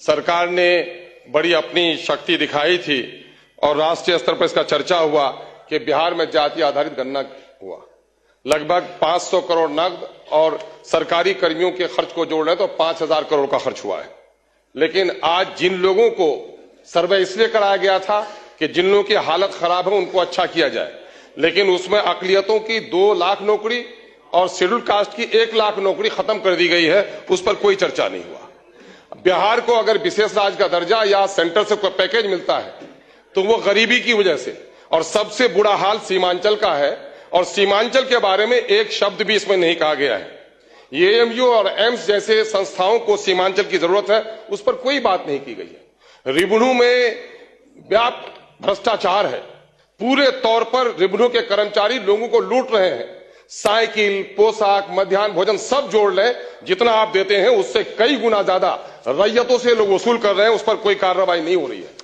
सरकार ने बड़ी अपनी शक्ति दिखाई थी और राष्ट्रीय स्तर पर इसका चर्चा हुआ कि बिहार में जाति आधारित गणना हुआ। लगभग 500 करोड़ नकद और सरकारी कर्मियों के खर्च को जोड़ रहे तो 5000 करोड़ का खर्च हुआ है। लेकिन आज जिन लोगों को सर्वे इसलिए कराया गया था कि जिन लोगों की हालत खराब है उनको अच्छा किया जाए, लेकिन उसमें अकलियतों की 2 लाख नौकरी और शेड्यूल कास्ट की 1 लाख नौकरी खत्म कर दी गई है, उस पर कोई चर्चा नहीं हुआ। बिहार को अगर विशेष राज्य का दर्जा या सेंटर से कोई पैकेज मिलता है तो वो गरीबी की वजह से, और सबसे बुरा हाल सीमांचल का है, और सीमांचल के बारे में एक शब्द भी इसमें नहीं कहा गया है। एएमयू और एम्स जैसे संस्थाओं को सीमांचल की जरूरत है, उस पर कोई बात नहीं की गई है। रिबनू में व्यापक भ्रष्टाचार है, पूरे तौर पर रिबनू के कर्मचारी लोगों को लूट रहे हैं। साइकिल, पोशाक, मध्याह्न भोजन सब जोड़ लें, जितना आप देते हैं उससे कई गुना ज्यादा रैयतों से लोग वसूल कर रहे हैं, उस पर कोई कार्रवाई नहीं हो रही है।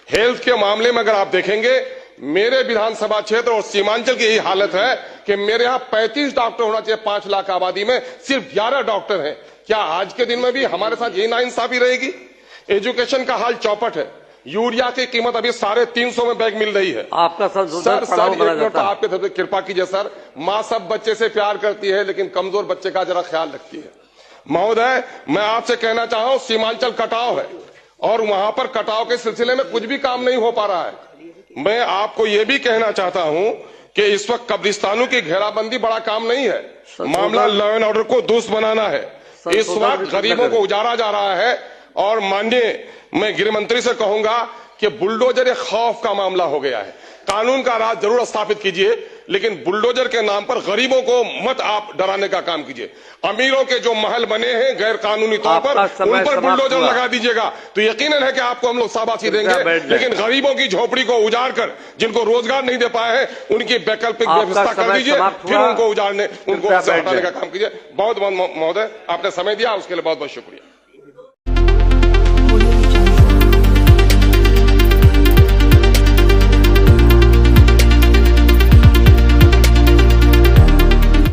हेल्थ के मामले में अगर आप देखेंगे, मेरे विधानसभा क्षेत्र और सीमांचल की यही हालत है कि मेरे यहां 35 डॉक्टर होना चाहिए 5 लाख आबादी में, सिर्फ 11 डॉक्टर हैं। क्या आज के दिन में भी हमारे साथ यही नाइंसाफी रहेगी? एजुकेशन का हाल चौपट है। यूरिया की कीमत अभी 350 में बैग मिल रही है। आपका सर एक मिनट आपके तरफ से कृपा कीजिए सर। माँ सब बच्चे से प्यार करती है, लेकिन कमजोर बच्चे का जरा ख्याल रखती है। महोदय, मैं आपसे कहना चाह रहा हूं, सीमांचल कटाव है और वहां पर कटाव के सिलसिले में कुछ भी काम नहीं हो पा रहा है। मैं आपको यह भी कहना चाहता हूं कि इस वक्त कब्रिस्तानों की घेराबंदी बड़ा काम नहीं है, मामला लॉ एंड ऑर्डर को दुरुस्त बनाना है। इस वक्त गरीबों को उजाड़ा जा रहा है, और माननीय मैं गृह मंत्री से कहूंगा कि बुलडोजर एक खौफ का मामला हो गया है। कानून का राज जरूर स्थापित कीजिए, लेकिन बुलडोजर के नाम पर गरीबों को मत आप डराने का काम कीजिए। अमीरों के जो महल बने हैं गैर कानूनी तौर पर, उन पर बुलडोजर लगा दीजिएगा तो यकीनन है कि आपको हम लोग शाबाशी देंगे। लेकिन गरीबों की झोपड़ी को उजाड़ कर, जिनको रोजगार नहीं दे पाए हैं, उनकी वैकल्पिक व्यवस्था कर दीजिए, फिर उनको उजाड़ने, उनको हटाने का काम कीजिए। बहुत बहुत महोदय, आपने समय दिया, उसके लिए बहुत बहुत शुक्रिया।